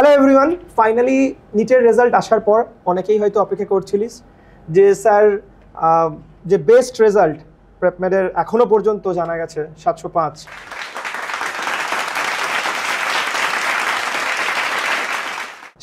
Hello everyone, finally নিটের result আসার পর অনেকেই হয়তো অপেক্ষা করছিলিস যে স্যার যে বেস্ট রেজাল্ট প্রেপমেডের এখনো পর্যন্ত জানা গেছে 705।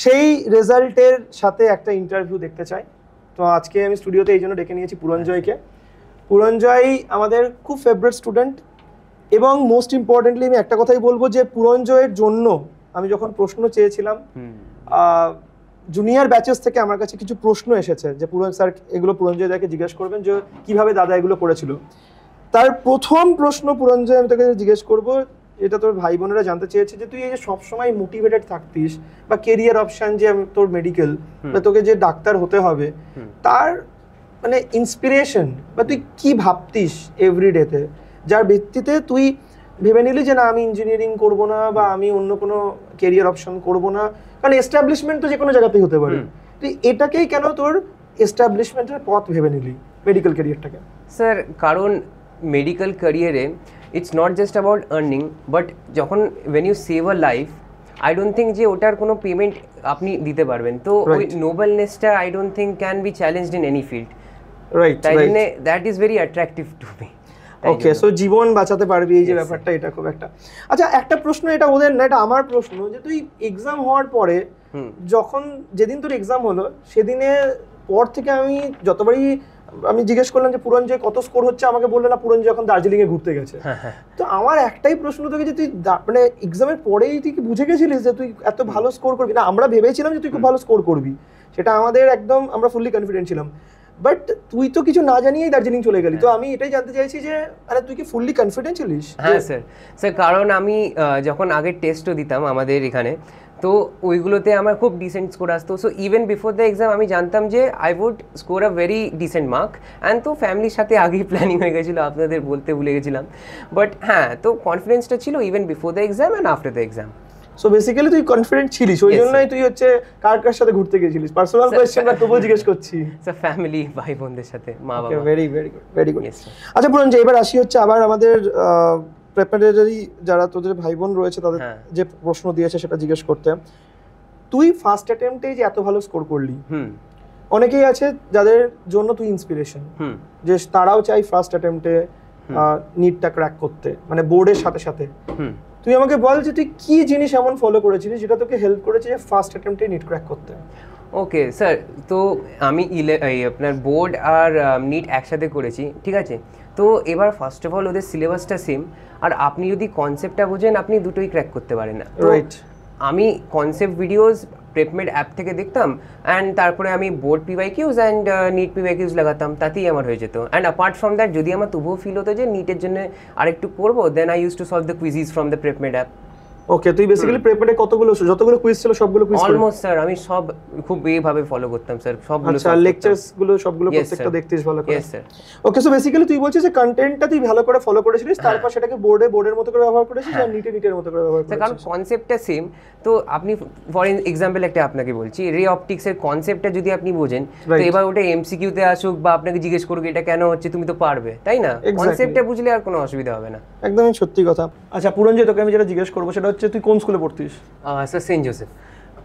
সেই রেজাল্টের সাথে একটা ইন্টারভিউ দেখতে চাই। তো আজকে আমি স্টুডিওতে এই জন্য ডেকে নিয়েছি পুরঞ্জয়কে। পুরঞ্জয় আমাদের খুব ফেভারিট স্টুডেন্ট এবং মোস্ট ইম্পর্টেন্টলি আমি একটা কথাই বলবো যে পুরঞ্জয়ের জন্য আমি যখন প্রশ্ন চেয়েছিলাম জুনিয়র ব্যাচেস থেকে আমার কাছে কিছু প্রশ্ন এসেছে যে স্যার এগুলো পুরঞ্জয় দাকে জিজ্ঞেস করবেন যে কিভাবে দাদা এগুলো করেছিল। তার প্রথম প্রশ্ন পুরঞ্জয় আমি তোকে জিজ্ঞেস করবো, এটা তোর ভাই বোনেরা জানতে চেয়েছে যে তুই এই যে সবসময় মোটিভেটেড থাকতিস বা কেরিয়ার অপশন যে তোর মেডিকেল বা তোকে যে ডাক্তার হতে হবে তার মানে ইন্সপিরেশন বা তুই কি ভাবতিস এভরিডেতে যার ভিত্তিতে তুই ভেবে নিলি যে না আমি ইঞ্জিনিয়ারিং করব না বা আমি অন্য কোনো কেরিয়ার অপশন করব না, কারণ এস্টাবলিশমেন্ট তো যে কোনো জায়গাতেই হতে পারে। তুই এটাকেই কেন তোর এস্টাবলিশমেন্টের পথ ভেবে নিলি মেডিকেল ক্যারিয়ারটাকে? স্যার কারণ মেডিকেল ক্যারিয়ারে it's not just about earning but যখন when you save a life I don't think যে ওটার কোনো পেমেন্ট আপনি দিতে পারবেন। তো ওই নোবেলনেসটা I don't think can be challenged in any field. Right, তাই জন্য that is very attractive to me. Okay, so জীবন বাঁচাতে পারবি এই যে ব্যাপারটা, এটা খুব একটা আচ্ছা একটা প্রশ্ন, এটা ওদের না এটা আমার প্রশ্ন, যে তুই এক্সাম হওয়ার পরে যখন যেদিন তোর এক্সাম হলো সেদিনে পর থেকে আমি যতবারই আমি জিজ্ঞেস করলাম যে পুরঞ্জয় কত স্কোর হচ্ছে, আমাকে বললো না পুরঞ্জয় এখন দার্জিলিং এ ঘুরতে গেছে। তো আমার একটাই প্রশ্ন তোকে যে তুই মানে এক্সামের পরেই তুই কি বুঝে গেছিলিস যে তুই এত ভালো স্কোর করবি? না, আমরা ভেবেছিলাম যে তুই খুব ভালো স্কোর করবি, সেটা আমাদের একদম আমরা ফুললি কনফিডেন্ট ছিলাম, বাট তুই তো কিছু না জানিয়েই দার্জিলিং চলে গেলি। তো আমি এটাই জানতে চাইছি যে আরে তুই কি ফুললি কনফিডেন্ট ছিলিস? হ্যাঁ স্যার কারণ আমি যখন আগে টেস্টও দিতাম আমাদের এখানে, তো ওইগুলোতে আমার খুব ডিসেন্ট স্কোর আসতো। So even before the exam আমি জানতাম যে I would score a very decent mark and তো ফ্যামিলির সাথে আগেই প্ল্যানিং হয়ে গেছিলো, আপনাদের বলতে ভুলে গেছিলাম। বাট হ্যাঁ, তো কনফিডেন্সটা ছিল even before the exam and after the exam. So basically তুই কনফিডেন্ট ছিলিস, ওই জন্যই তুই হচ্ছে কার সাথে ঘুরতে গেছিলিস? পার্সোনাল কোয়েশ্চেন না, তবুও জিজ্ঞেস করছি। স্যার ফ্যামিলি, ভাই বোনদের সাথে, মা বাবা। Very very good, very good. আচ্ছা পুরঞ্জয়, এবার আসি হচ্ছে আবার আমাদের প্রেপারেটরি যারা তোদের ভাই বোন রয়েছে তাদের যে প্রশ্ন দিয়েছে সেটা জিজ্ঞেস করতে। তুই ফার্স্ট অ্যাটেম্পটে যে এত ভালো স্কোর করলি, অনেকেই আছে যাদের জন্য তুই ইন্সপিরেশন, যে তারাও চাই ফার্স্ট অ্যাটেম্পটে নিটটা ক্র্যাক করতে, মানে বোর্ডের সাথে সাথে। তুই আমাকে বল যে তুই কি জিনিস এমন ফলো করেছিলিস যেটা তোকে হেল্প করেছে যে ফার্স্ট অ্যাটেম্পটে নিট ক্র্যাক করতে? ওকে স্যার, তো আমি আপনার বোর্ড আর নিট একসাথে করেছি, ঠিক আছে? তো এবার ফার্স্ট অফ অল ওদের সিলেবাসটা সেম, আর আপনি যদি কনসেপ্টটা বোঝেন আপনি দুটোই ক্র্যাক করতে পারেন না। রাইট, আমি কনসেপ্ট ভিডিওস প্রেপমেড অ্যাপ থেকে দেখতাম অ্যান্ড তারপরে আমি বোর্ড পিওয়াইকিউজ অ্যান্ড নিট পিওয়াইকিউজ লাগাতাম, তাতেই আমার হয়ে যেত। অ্যান্ড অ্যাপার্ট ফ্রম দ্যাট যদি আমার তবুও ফিল হতো যে নিটের জন্য আরেকটু করবো, then I use to solve the quizzes from the PrepMed app. Okay, তুই বেসিক্যালি প্রেপমেডে যতগুলো কুইজ ছিল সবগুলো কুইজ অলমোস্ট স্যার আমি সব খুব এইভাবে ফলো করতাম স্যার, সবগুলো। আচ্ছা, লেকচারস গুলো সবগুলো প্রত্যেকটা দেখতিস ভালো করে? Yes sir. Okay, so basically তুই বলছিস যে কন্টেন্টটা তুই ভালো করে ফলো করেছিস, তারপর সেটাকে বোর্ডের মতো করে ব্যবহার করেছিস আর নিটের মতো করে ব্যবহার করেছিস। কারণ কনসেপ্টটা সেম। তো আপনি ফর এক্সাম্পল একটা আপনাকে বলছি, রে অপটিক্সের কনসেপ্টটা যদি আপনি বোঝেন, তো এবার ওটা এমসিকিউ তে আসুক বা আপনাকে জিজ্ঞেস করুক এটা কেন হচ্ছে, তুমি তো পারবে, তাই না? কনসেপ্টটা বুঝলে আর কোনো অসুবিধা হবে না। একদমই সত্যি কথা। আচ্ছা পুরঞ্জয়, তোকে আমি যেটা জিজ্ঞেস করবো সেটা হচ্ছে তুই কোন স্কুলে পড়তিস? Sir Saint Joseph.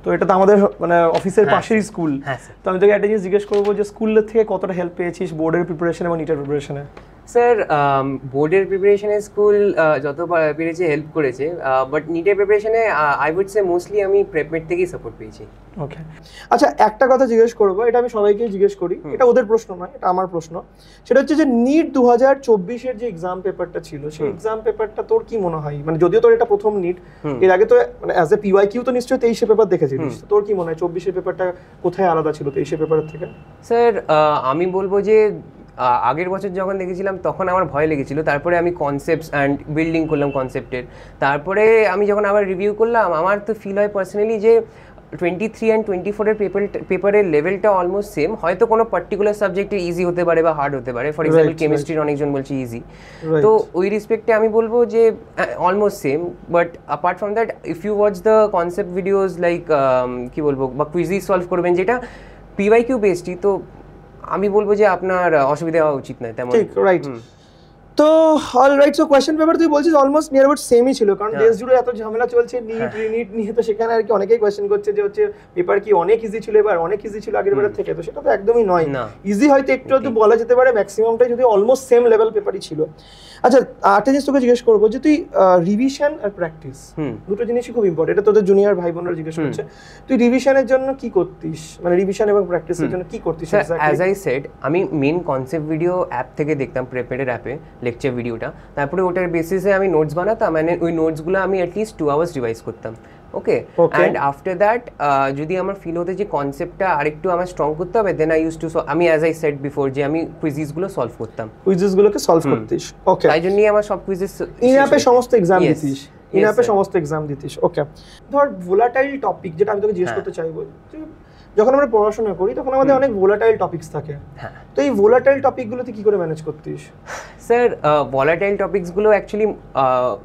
তো এটা তো আমাদের মানে অফিসের পাশেই স্কুল। তো আমি তোকে একটা জিনিস জিজ্ঞেস করবো যে স্কুলের থেকে কতটা হেল্প পেয়েছিস বোর্ডের প্রিপারেশন এবং নিটের প্রিপারেশনে? স্যার বোর্ডের প্রিপারেশনে স্কুল যত পেরেছে হেল্প করেছে, বাট নিটের প্রিপারেশনে আই উড সে মোস্টলি আমি প্রেপমেড থেকেই সাপোর্ট পেয়েছি। ওকে, আচ্ছা একটা কথা জিজ্ঞেস করবো, এটা আমি সবাইকেই জিজ্ঞেস করি, এটা ওদের প্রশ্ন নয়, এটা আমার প্রশ্ন। সেটা হচ্ছে যে নিট 2024-এর যে এক্সাম পেপারটা ছিল, সেই এক্সাম পেপারটা তোর কি মনে হয়, মানে যদিও তোর এটা প্রথম নিট, এর আগে তো মানে অ্যাজ এ পিওয়াইকিউ তো নিশ্চয়ই 23-এর পেপার দেখেছিলিস, তোর কি মনে হয় 24-এর পেপারটা কোথায় আলাদা ছিল 23-এর পেপারের থেকে? স্যার আমি বলবো যে আগের বছর যখন দেখেছিলাম তখন আমার ভয় লেগেছিল, তারপরে আমি কনসেপ্টস অ্যান্ড বিল্ডিং করলাম কনসেপ্টের, তারপরে আমি যখন আবার রিভিউ করলাম আমার তো ফিল হয় পার্সোনালি যে 23 অ্যান্ড 24-এর পেপারের লেভেলটা অলমোস্ট সেম। হয়তো কোনো পার্টিকুলার সাবজেক্টে ইজি হতে পারে বা হার্ড হতে পারে, ফর এক্সাম্পল কেমিস্ট্রির অনেকজন বলছে ইজি, তো ওই রেসপেক্টে আমি বলবো যে almost same. But apart from that if you watch the concept videos like কি বলবো, বা কুইজিজ সলভ করবেন যেটা পিওয়াইকিউ বেসডই, তো আমি বলবো যে আপনার অসুবিধা হওয়া উচিত নয় তেমন। ঠিক, রাইট। তো অলরাইট, সো কোয়েশ্চেন পেপার তুই বলছিস অলমোস্ট নিয়ার অ্যাবাউট সেমই ছিল, কারণ দেশ জুড়ে এত ঝামেলা চলছে নিট রিনিট নিয়ে, তো সেখানে আর কি অনেকেই কোয়েশ্চেন করছে যে হচ্ছে পেপার কি অনেক ইজি ছিল এবার, অনেক ইজি ছিল আগের বারের থেকে, তো সেটা তো একদমই নয়। ইজি হয়তো একটু হয়তো বলা যেতে পারে, ম্যাক্সিমামটাই যদি অলমোস্ট সেম লেভেল পেপারই ছিল। আচ্ছা, আরেকটা জিনিস তোকে জিজ্ঞেস করবো যে তুই রিভিশন আর প্র্যাকটিস দুটো জিনিসই খুব ইম্পর্টেন্ট, এটা তোদের জুনিয়র ভাই বোনরা জিজ্ঞেস করছে, তুই রিভিশনের জন্য কি করতিস, মানে রিভিশন এবং প্র্যাকটিসের জন্য কি করতিস? অ্যাজ আই সেড, আমি মেন কনসেপ্ট ভিডিও অ্যাপ থেকে দেখতাম, প্রেপেডের অ্যাপে লেকচার ভিডিওটা, তারপরে ওটার বেসিসে আমি নোটস বানাতাম, মানে ওই নোটসগুলো আমি অ্যাটলিস্ট 2 আওয়ার্স রিভাইজ করতাম। ওকে, অ্যান্ড আফটার দ্যাট যদি আমার ফিল হতো যে কনসেপ্টটা আরেকটু আমার স্ট্রং করতে হবে, দেন আই ইউজ টু, আমি অ্যাজ আই সেড বিফোর যে আমি কুইজিসগুলো সলভ করতাম, কুইজিসগুলোকে সলভ করতিস। ওকে, তাই জন্যই আমার সব কুইজিস ইনঅ্যাপে সমস্ত এক্সাম দিতিস, ইনঅ্যাপে সমস্ত এক্সাম দিতিস। ওকে, ধর ভোলাটাইল টপিক, যেটা আমি তোকে জিজ্ঞেস করতে চাইবো, যখন আমরা পড়াশোনা করি তখন আমাদের অনেক ভোলাটাইল টপিকস থাকে, তো এই ভোলাটাইল টপিকগুলো তুই কি করে ম্যানেজ করতিস? স্যার, ভোলাটাইল টপিকসগুলো actually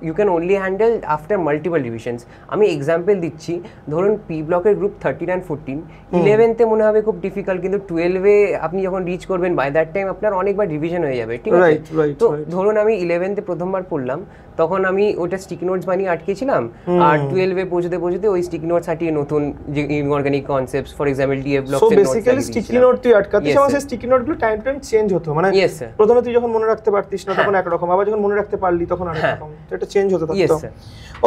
you can only handle after multiple revisions. আমি এক্সাম্পল দিচ্ছি, ধরুন পি ব্লকের গ্রুপ 13 and 14, 11তে মনে হবে খুব ডিফিকাল্ট, কিন্তু 12-এ আপনি যখন রিচ করবেন বাই দ্যাট টাইম আপনার অনেকবার রিভিশন হয়ে যাবে, ঠিক আছে? তো ধরুন আমি 11তে প্রথমবার পড়লাম, তখন আমি ওটা স্টিকি নোটস বানিয়ে আটকেছিলাম, আর 12-এ পৌঁছতে পৌঁছতে ওই স্টিকি নোটস হাটিয়ে নতুন যে inorganic concepts, for example d f blocks এর notes, so basically sticky note তুই আটকাতিস, এবং সেই স্টিকি নোটগুলো টাইম টাইম চেঞ্জ হতো, মানে প্রথমে তুই যখন মনে রাখতে পারতিস না তখন একরকম, আবার যখন মনে রাখতে পারলি তখন আরেক রকম, তো এটা চেঞ্জ হতে থাকতো।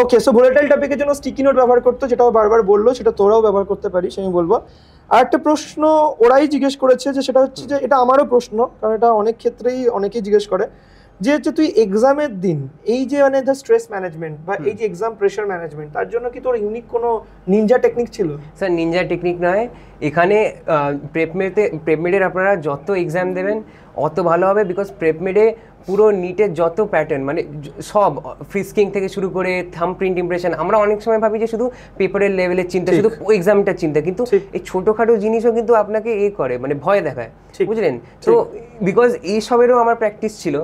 ওকে, সো ভোলাটাইল টপিকের জন্য স্টিকি নোট ব্যবহার করতো, যেটাও বারবার বললো, সেটা তোরাও ব্যবহার করতে পারিস, আমি বলবো। আর একটা প্রশ্ন ওরাই জিজ্ঞেস করেছে, যে সেটা হচ্ছে যে এটা আমারও প্রশ্ন, কারণ এটা অনেক ক্ষেত্রেই অনেকেই জিজ্ঞেস করে, যে হচ্ছে তুই এক্সামের দিন এই যে মানে দ্য স্ট্রেস ম্যানেজমেন্ট বা এই যে এক্সাম প্রেশার ম্যানেজমেন্ট, তার জন্য কি তোর ইউনিক কোনো নিনজা টেকনিক ছিল? স্যার, নিনজা টেকনিক নয়, এখানে প্রেপমেডের আপনারা যত এক্সাম দেবেন অত ভালো হবে, বিকজ প্রেপমেডে পুরো নিটের যত প্যাটার্ন, মানে সব ফ্রিস্কিং থেকে শুরু করে থাম্ব প্রিন্ট ইমপ্রেশন, আমরা অনেক সময় ভাবি যে শুধু পেপারের লেভেলের চিন্তা, শুধু এক্সামটার চিন্তা, কিন্তু এই ছোটোখাটো জিনিসও কিন্তু আপনাকে করে, মানে ভয় দেখায়, বুঝলেন? তো বিকজ এইসবেরও আমার প্র্যাকটিস ছিল,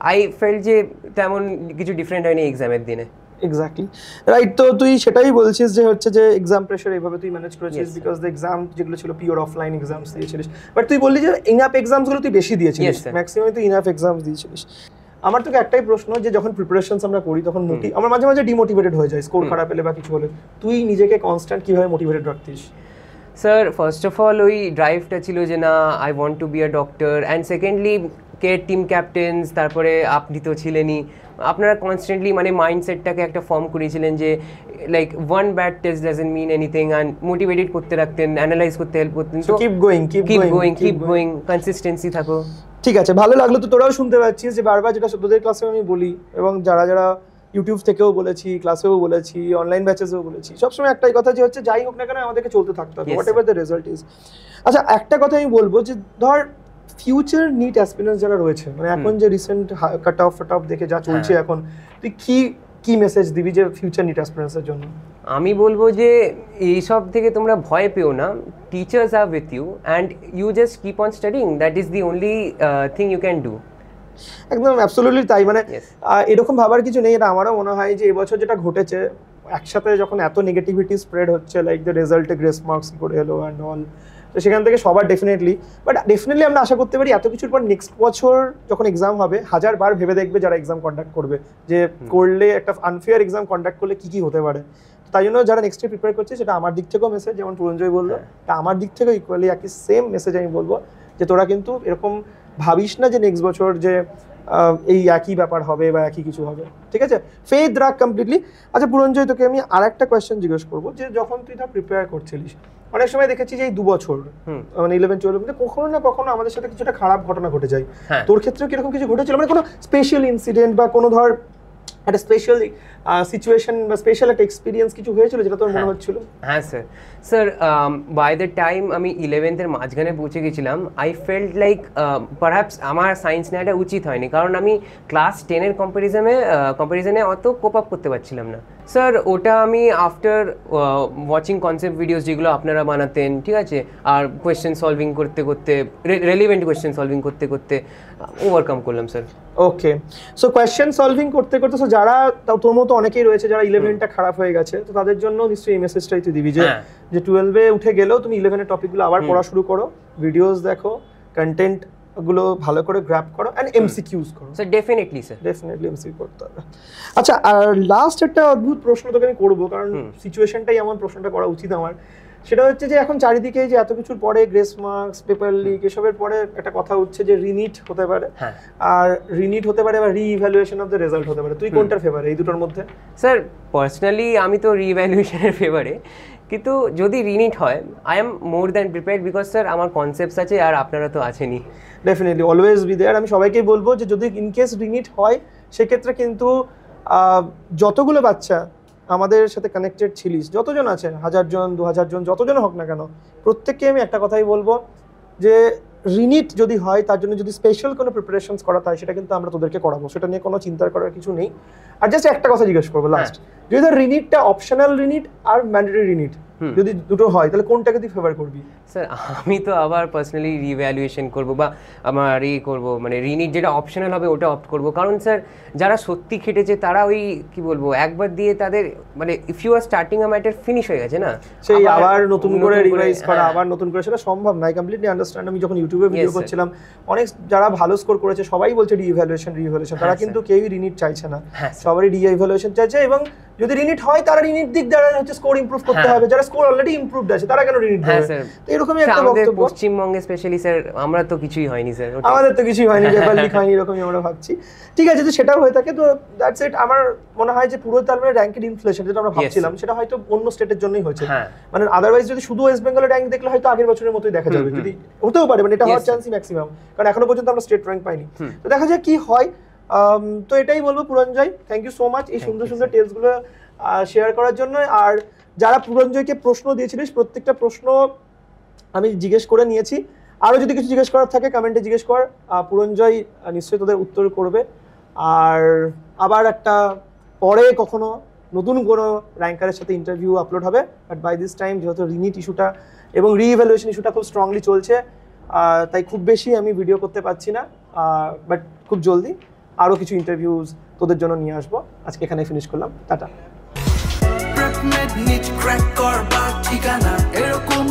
আই ফেল্ট যে তেমন কিছু ডিফারেন্ট হয়নি এক্সামের দিনে। এক্স্যাক্টলি রাইট, তো তুই সেটাই বলছিস যে হচ্ছে যে এক্সাম প্রেশার এইভাবে তুই ম্যানেজ করেছিস, বিকজ দ্য এক্সাম যেগুলো ছিল পিওর অফলাইন এক্সামস দিয়েছিলিস, বাট তুই বললি যে ইনআপ এক্সামসগুলো তুই বেশি দিয়েছিলিস, ম্যাক্সিমাম তুই ইনআপ এক্সামস দিয়েছিলিস। আমার তোকে একটাই প্রশ্ন, যে যখন প্রিপারেশনস আমরা করি তখন আমরা মাঝে মাঝে ডিমোটিভেটেড হয়ে যাই, স্কোর খারাপ এলে বা কিছু হলে, তুই নিজেকে কনস্ট্যান্ট কিভাবে মোটিভেটেড রাখতিস? স্যার, ফার্স্ট অফ অল ওই ড্রাইভটা ছিল যে না, I want to be a doctor, and secondly কে টিম ক্যাপ্টেন্স, তারপরে আপনি তো ছিলেনই, আপনারা কনস্ট্যান্টলি মানে মাইন্ডসেটটাকে একটা ফর্ম করেছিলেন যে like one bad test doesn't mean anything, and motivated করতে রাখতেন, অ্যানালাইজ করতে হেল্প করতেন, তো কিপ গোয়িং, কনসিস্টেন্সি থাকো। ঠিক আছে, ভালো লাগলো। তো তোরাও শুনতে পাচ্ছিস যে বারবার যেটা তোদের ক্লাসে আমি বলি, এবং যারা যারা ইউটিউব থেকেও বলেছি, ক্লাসেও বলেছি, অনলাইন ব্যাচেসেও বলেছি, সবসময় একটাই কথা, যে হচ্ছে যাই হোক না কেন আমাদেরকে চলতে থাকতে হবে, what ever the result is. আচ্ছা, একটা কথা আমি বলবো, যে ধর ফিউচার নিট অ্যাসপিরেন্টস যারা রয়েছে, মানে এখন যে রিসেন্ট কাট অফ দেখে যা চলছে এখন, তুই কি মেসেজ দিবি যে ফিউচার নিট অ্যাসপিরেন্টসের জন্য? আমি বলবো যে এইসব থেকে তোমরা ভয় পেও না, teachers are with you, and you just keep on studying, that is the only thing you can do. একদম অ্যাবসলিউটলি তাই, মানে এরকম ভাবার কিছু নেই। এটা আমারও মনে হয় যে এবছর যেটা ঘটেছে, একসাথে যখন এত নেগেটিভিটি স্প্রেড হচ্ছে, লাইক দ্য রেজাল্টে গ্রেস মার্কস করে এলো অ্যান্ড অল, তো সেখান থেকে সবার ডেফিনেটলি আমরা আশা করতে পারি এত কিছুর পর নেক্সট বছর যখন এক্সাম হবে, 1000 বার ভেবে দেখবে যারা এক্সাম কন্ডাক্ট করবে, যে করলে একটা আনফেয়ার এক্সাম কন্ডাক্ট করলে কি হতে পারে। তাই জন্য যারা নেক্সট ইয়ার প্রিপেয়ার করছে, সেটা আমার দিক থেকেও মেসেজ, যেমন পুরঞ্জয় বললো, তা আমার দিক থেকেও ইকুয়ালি একই সেম মেসেজ আমি বলবো, যে তোরা কিন্তু এরকম ভাবিস না যে নেক্সট বছর যে এই একই ব্যাপার হবে বা একই কিছু হবে, ঠিক আছে? ফেথ রাখ কমপ্লিটলি। আচ্ছা পুরঞ্জয়, তোকে আমি আর একটা কোয়েশ্চেন জিজ্ঞেস করবো, যে যখন তুই ধর প্রিপেয়ার করছিলিস, অনেক সময় দেখেছি যে এই 2 বছর মানে 11-12 মধ্যে কখনো না কখনো আমাদের সাথে কিছুটা খারাপ ঘটনা ঘটে যায়। তোর ক্ষেত্রেও কিরকম কিছু ঘটেছিল, মানে কোনো স্পেশাল ইনসিডেন্ট বা কোনো ধর একটা স্পেশাল সিচুয়েশন বা স্পেশাল একটা এক্সপিরিয়েন্স কিছু হয়েছিল যেটা তোর মনে হচ্ছিল? হ্যাঁ স্যার, বাই দ্য টাইম আমি 11th এর মাঝখানে পৌঁছে গেছিলাম, আই ফেল্ট লাইক পারহ্যাপস আমার সায়েন্স নেওয়াটা উচিত হয়নি, কারণ আমি ক্লাস 10-এর কম্পারিজনে অত কোপ আপ করতে পারছিলাম না। স্যার, ওটা আমি আফটার ওয়াচিং কনসেপ্ট ভিডিওস যেগুলো আপনারা বানাতেন, ঠিক আছে, আর কোয়েশ্চেন সলভিং করতে করতে, রেলিভেন্ট কোয়েশ্চেন সলভিং করতে করতে ওভারকাম করলাম sir. Okay, so question solving করতে করতে, সো যারা তোর মতো অনেকেই রয়েছে যারা 11টা খারাপ হয়ে গেছে, তো তাদের জন্য নিশ্চয়ই এই মেসেজটাই তুই দিবি, যে 12-এ উঠে গেলেও তুমি 11-এর টপিকগুলো আবার পড়া শুরু করো, ভিডিওস দেখো, কন্টেন্ট গুলো ভালো করে গ্র্যাব করো এন্ড এমসিকিউজ করো। Sir definitely sir, definitely MCQ করতে হবে। আচ্ছা, আর লাস্ট একটা অদ্ভুত প্রশ্ন তোকে আমি করবো, কারণ সিচুয়েশনটাই এমন, প্রশ্নটা করা উচিত আমার। সেটা হচ্ছে যে এখন চারিদিকে যে এত কিছুর পরে গ্রেস মার্কস, পেপার লিক, এসবের পরে একটা কথা উঠছে যে রিনিট হতে পারে, আর রিনিট হতে পারে বা রিইভ্যালুয়েশন অফ দ্য রেজাল্ট হতে পারে। তুই কোনটার ফেভারে এই দুটোর মধ্যে? স্যার পার্সোনালি আমি তো রিইভ্যালুয়েশনের ফেভারে, কিন্তু যদি রিনিট হয় I am more than prepared, because sir আমার কনসেপ্টস আছে আর আপনারা তো আছেনই। Definitely always be there. আমি সবাইকেই বলবো যে যদি ইনকেস রিনিট হয় সেক্ষেত্রে কিন্তু যতগুলো বাচ্চা আমাদের সাথে কানেক্টেড ছিলিস, যতজন আছেন, 1000 জন 2000 জন, যতজন হোক না কেন, প্রত্যেককে আমি একটা কথাই বলবো যে রিনিট যদি হয় তার জন্য যদি স্পেশাল কোনো প্রিপারেশনস করাতে হয় সেটা কিন্তু আমরা তোদেরকে করাবো, সেটা নিয়ে কোনো চিন্তা করার কিছু নেই। আর জাস্ট একটা কথা জিজ্ঞেস করবো লাস্ট, যদি ধর রিনিটটা অপশনাল রিনিট আর ম্যান্ডেটরি রিনিট যদি দুটো হয় তাহলে কোনটাকে তুই ফেভার করবি? স্যার আমি তো আবার পার্সোনালি রিভ্যালুয়েশন করবো বা আমার করবো, মানে রিনিট যেটা অপশনাল হবে ওটা অপ্ট করবো। কারণ স্যার যারা সত্যি খেটেছে তারা ওই কি বলবো একবার দিয়ে তাদের মানে if you are starting a matter finish হয়ে গেছে না, সেই আবার নতুন করে রিভাইজ করা, আবার নতুন করে, সেটা সম্ভব না। I completely understand. আমি যখন ইউটিউবে ভিডিও করছিলাম অনেক যারা ভালো স্কোর করেছে সবাই বলছে রিইভ্যালুয়েশন, তারা কিন্তু কেউই রিনিট চাইছে না, সবারই রিইভ্যালুয়েশন চাইছে। এবং যদি রিনিট হয় তারা রিনিট দিক দ্বারা হচ্ছে স্কোর ইমপ্রুভ করতে হবে, যারা স্কোর অলরেডি ইমপ্রুভড আছে তারা কেন রিনিট দেবে? তো এরকমই একটা বক্তব্য। পশ্চিমবঙ্গে স্পেশালি স্যার আমরা তো কিছুই হয়নি স্যার, আমাদের তো কিছুই হয়নি, পেপার লিক হয়নি, এরকমই আমরা ভাবছি। ঠিক আছে, যদি সেটাও হয়ে থাকে তো দ্যাটস ইট। আমার মনে হয় যে পুরো তার মানে র্যাঙ্কের ইনফ্লেশন যেটা আমরা ভাবছিলাম সেটা হয়তো অন্য স্টেটের জন্যই হয়েছে। মানে আদারওয়াইজ যদি শুধু ওয়েস্ট বেঙ্গলের র্যাঙ্ক দেখলে হয়তো আগের বছরের মতোই দেখা যাবে, যদি হতেও পারে, মানে এটা হওয়ার চান্সই ম্যাক্সিমাম, কারণ এখনো পর্যন্ত আমরা স্টেট র্যাঙ্ক পাইনি। তো দেখা যাক কি হয়। তো এটাই বলবো Puranjoy, thank you so much এই সুন্দর সুন্দর টেলসগুলো শেয়ার করার জন্য। আর যারা পুরঞ্জয়কে প্রশ্ন দিয়েছিলিস প্রত্যেকটা প্রশ্ন আমি জিজ্ঞেস করে নিয়েছি। আরও যদি কিছু জিজ্ঞেস করার থাকে কমেন্টে জিজ্ঞেস কর, পুরঞ্জয় নিশ্চয়ই তোদের উত্তর করবে। আর আবার একটা পরে কখনো নতুন কোনো র্যাঙ্কারের সাথে ইন্টারভিউ আপলোড হবে, বাট বাই দিস টাইম যেহেতু রিনিট ইস্যুটা এবং রিইভ্যালুয়েশন ইস্যুটা খুব স্ট্রংলি চলছে, তাই খুব বেশি আমি ভিডিও করতে পারছি না, বাট খুব জলদি আরও কিছু ইন্টারভিউজ তোদের জন্য নিয়ে আসবো। আজকে এখানে ফিনিশ করলাম, টাটা। ক্র্যাক কর বা ঠিকানা এরকম